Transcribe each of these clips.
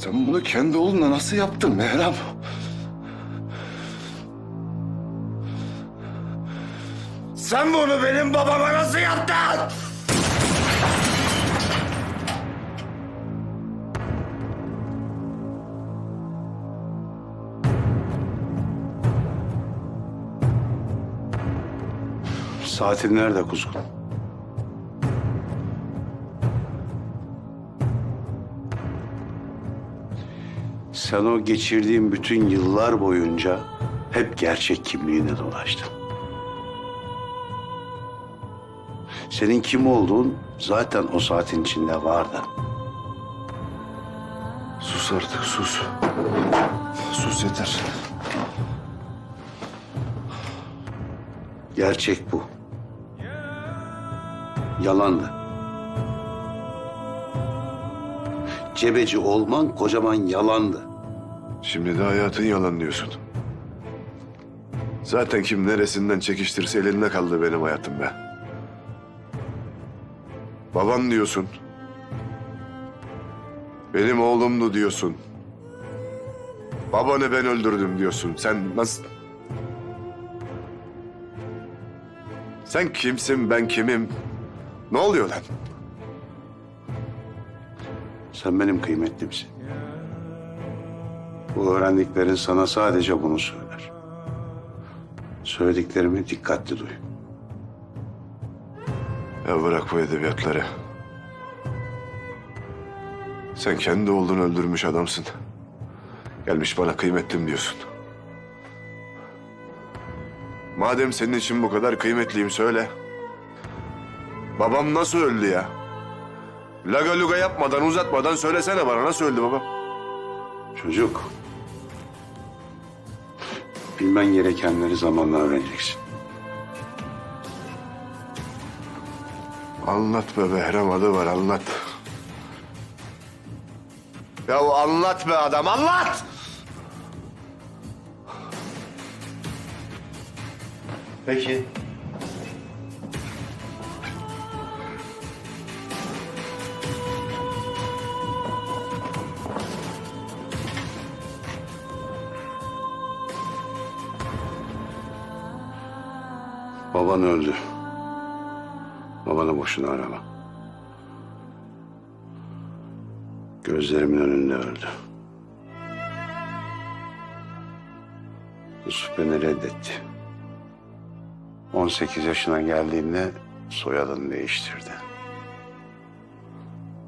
Sen bunu kendi oğlunla nasıl yaptın Mehrem? Sen bunu benim babama nasıl yaptın? Saatin nerede kuzgun? Sen o geçirdiğin bütün yıllar boyunca hep gerçek kimliğine dolaştın. Senin kim olduğun zaten o saatin içinde vardı. Sus artık sus. Sus yeter. Gerçek bu. Yalandı. Cebeci olman kocaman yalandı. Şimdi de hayatın yalan diyorsun. Zaten kim neresinden çekiştirse elinde kaldı benim hayatım be. Baban diyorsun. Benim oğlumdu diyorsun. Babanı ben öldürdüm diyorsun. Sen nasıl... Sen kimsin, ben kimim? Ne oluyor lan? Sen benim kıymetlimsin. Bu öğrendiklerin sana sadece bunu söyler. Söylediklerimi dikkatli duy. Ya bırak bu edebiyatları. Sen kendi oğlunu öldürmüş adamsın. Gelmiş bana kıymetlim diyorsun. Madem senin için bu kadar kıymetliyim söyle. Babam nasıl öldü ya? Laga luga yapmadan, uzatmadan söylesene bana, nasıl öldü babam? Çocuk. Bilmen gerekenleri zamanla öğreneceksin. Anlat be Behram, adı var, anlat. Ya anlat be adam, anlat! Peki. Baban öldü. Babanı boşuna arama. Gözlerimin önünde öldü. Yusuf beni reddetti. 18 yaşına geldiğinde soyadını değiştirdi.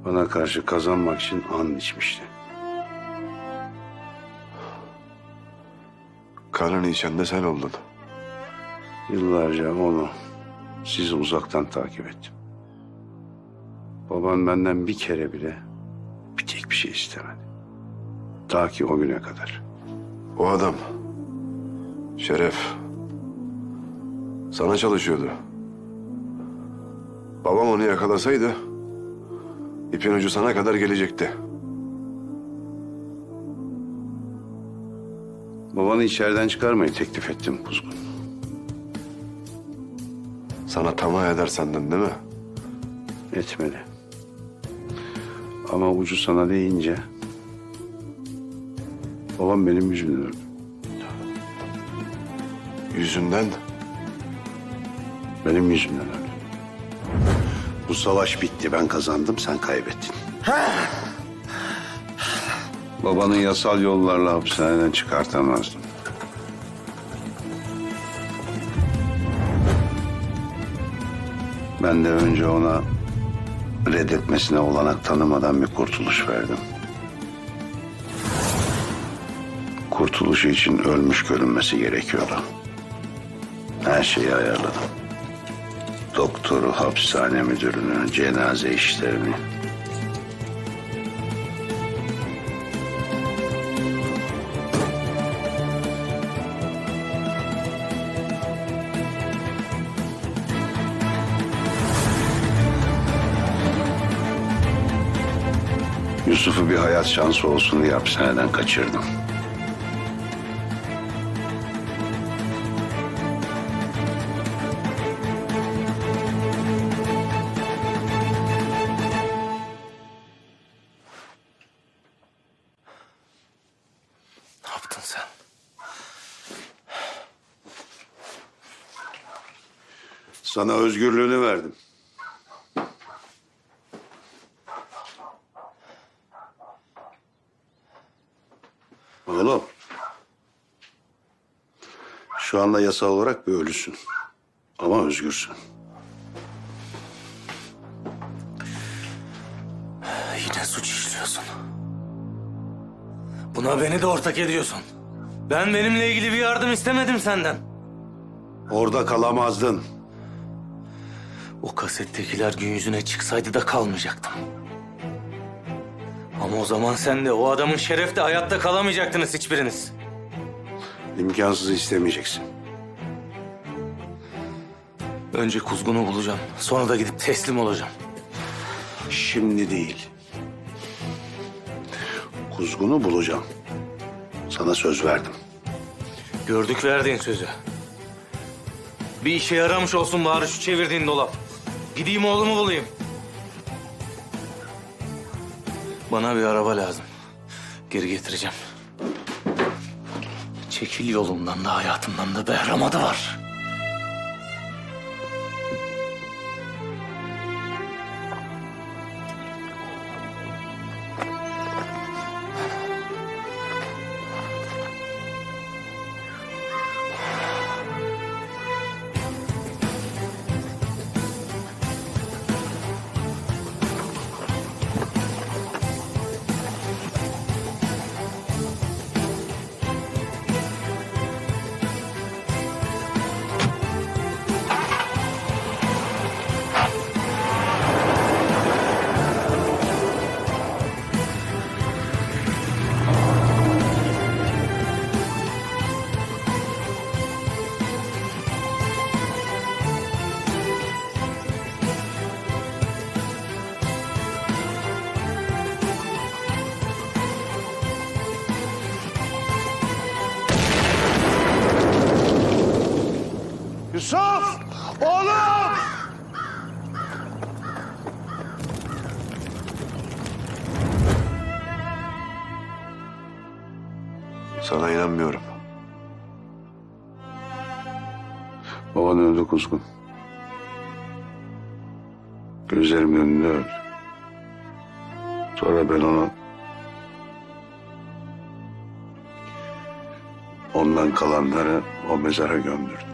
Bana karşı kazanmak için and içmişti. Kanını içen de sen oldun. Yıllarca onu sizi uzaktan takip ettim. Baban benden bir kere bile bir tek bir şey istemedi. Ta ki o güne kadar. O adam, Şeref, sana çalışıyordu. Babam onu yakalasaydı, ipin ucu sana kadar gelecekti. Babanı içeriden çıkarmayı teklif ettim kuzgun. Sana tamah eder sandın değil mi? Etmedi. Ama ucu sana değince babam benim yüzümden öldü. Yüzünden. Benim yüzümden öldü. Bu savaş bitti. Ben kazandım, sen kaybettin. Babanı yasal yollarla hapishaneden çıkartamazdım. Ben de önce ona reddetmesine olanak tanımadan bir kurtuluş verdim. Kurtuluşu için ölmüş görünmesi gerekiyordu. Her şeyi ayarladım. Doktoru, hapishane müdürünü, cenaze işlerini. Yusuf'u bir hayat şansı olsun diye hapishaneden kaçırdım. Sana özgürlüğünü verdim. Oğlum. Şu anda yasal olarak bir ölüsün. Ama özgürsün. Yine suç işliyorsun. Buna beni de ortak ediyorsun. Benimle ilgili bir yardım istemedim senden. Orada kalamazdın. O kasettekiler gün yüzüne çıksaydı da kalmayacaktım. Ama o zaman sen de o adamın şerefle hayatta kalamayacaktınız hiçbiriniz. İmkansızı istemeyeceksin. Önce kuzgunu bulacağım. Sonra da gidip teslim olacağım. Şimdi değil. Kuzgunu bulacağım. Sana söz verdim. Gördük verdiğin sözü. Bir işe yaramış olsun bari şu çevirdiğin dolap. Gideyim oğlumu bulayım. Bana bir araba lazım. Geri getireceğim. Çekil yolumdan da hayatımdan da Behram adı var. Yusuf! Oğlum! Sana inanmıyorum. Baban öldü Kuzgun. Gözlerimin önünde öldü. Sonra ben onu... ondan kalanları o mezara gömdürdüm.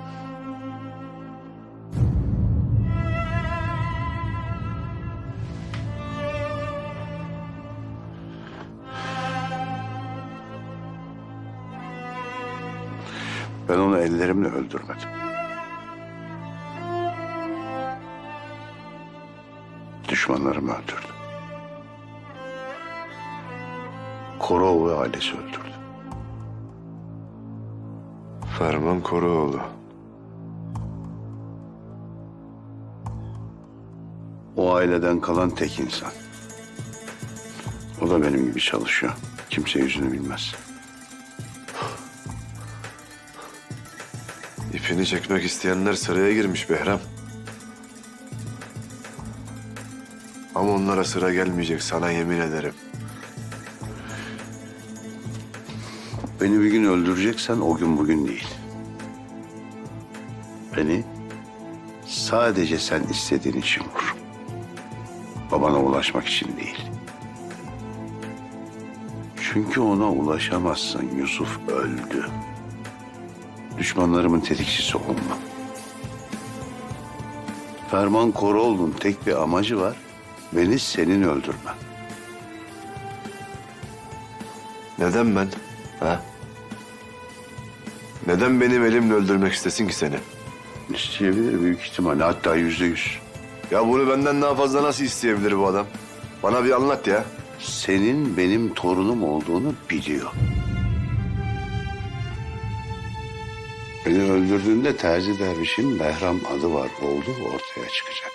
Ben onu ellerimle öldürmedim. Düşmanlarım öldürdü. Korol ve ailesi öldürdü. Ferman Koroğlu. O aileden kalan tek insan. O da benim gibi çalışıyor. Kimse yüzünü bilmez. İpini çekmek isteyenler sıraya girmiş Behram. Ama onlara sıra gelmeyecek, sana yemin ederim. Beni bir gün öldüreceksen o gün bugün değil. Beni sadece sen istediğin için vur. Babana ulaşmak için değil. Çünkü ona ulaşamazsın. Yusuf öldü. Düşmanlarımın tetikçisi olma. Ferman Koroğlu'nun tek bir amacı var. Beni senin öldürmen. Neden ben? Ha? Neden benim elimle öldürmek istesin ki seni? İsteyebilir büyük ihtimalle. Hatta %100. Ya bunu benden daha fazla nasıl isteyebilir bu adam? Bana bir anlat ya. Senin benim torunum olduğunu biliyor. Beni öldürdüğünde Terzi Derviş'in Behram adı var olduğu ortaya çıkacak.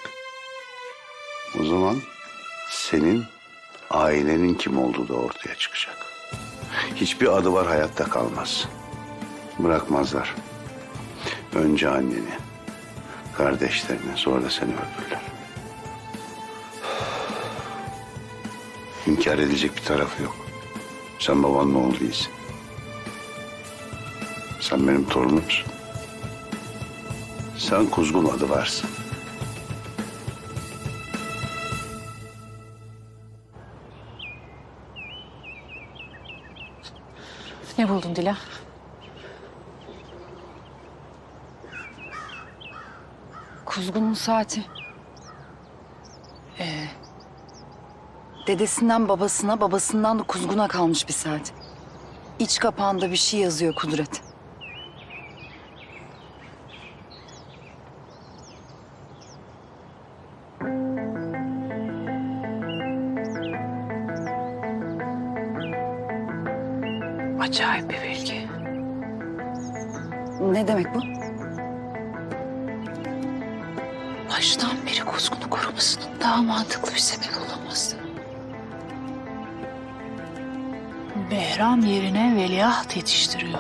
O zaman senin ailenin kim olduğu da ortaya çıkacak. Hiçbir adı var hayatta kalmaz. Bırakmazlar. Önce anneni, kardeşlerini, sonra da seni öldürürler. İnkar edecek bir tarafı yok. Sen babanın oğlu değilsin. Sen benim torunumsun. Sen Kuzgun adı varsın. Ne buldun Dila? Kuzgun'un saati. Dedesinden babasına, babasından da Kuzgun'a kalmış bir saat. İç kapağında bir şey yazıyor Kudret. Acayip bir bilgi. Ne demek bu? Baştan beri Kuzgun'u korumasının daha mantıklı bir sebep olamazdı. Behram yerine veliaht yetiştiriyor.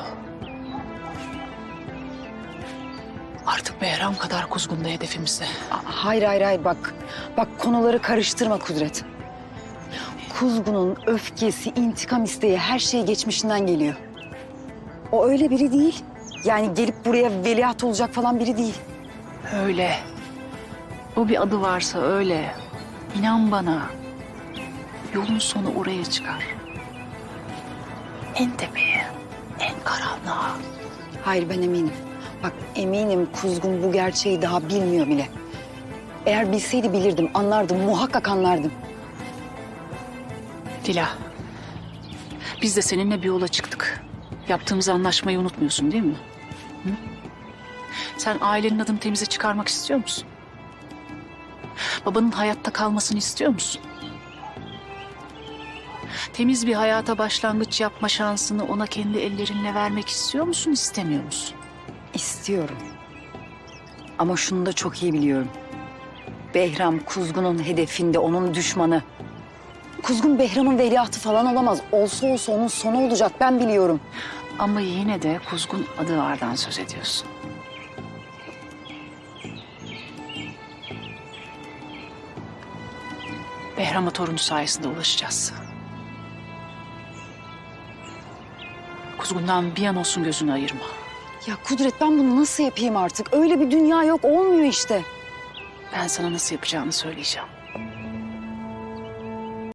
Artık Behram kadar Kuzgun da hedefimizde. Hayır bak. Bak konuları karıştırma Kudret. Kuzgun'un öfkesi, intikam isteği her şey geçmişinden geliyor. O öyle biri değil. Yani gelip buraya veliaht olacak falan biri değil. Öyle. O bir adı varsa öyle. İnan bana. Yolun sonu oraya çıkar. En tepeye, en karanlığa. Hayır ben eminim. Bak eminim Kuzgun bu gerçeği daha bilmiyor bile. Eğer bilseydi bilirdim, anlardım, muhakkak anlardım. Dila, biz de seninle bir yola çıktık. Yaptığımız anlaşmayı unutmuyorsun değil mi? Hı? Sen ailenin adını temize çıkarmak istiyor musun? Babanın hayatta kalmasını istiyor musun? Temiz bir hayata başlangıç yapma şansını ona kendi ellerinle vermek istiyor musun, istemiyor musun? İstiyorum. Ama şunu da çok iyi biliyorum. Behram Kuzgun'un hedefinde, onun düşmanı. Kuzgun Behram'ın veliahtı falan olamaz. Olsa olsa onun sonu olacak, ben biliyorum. Ama yine de Kuzgun Adıvar'dan söz ediyorsun. Behram'a torunu sayesinde ulaşacağız. Kuzgun'dan bir an olsun gözünü ayırma. Ya Kudret ben bunu nasıl yapayım artık? Öyle bir dünya yok, olmuyor işte. Ben sana nasıl yapacağını söyleyeceğim.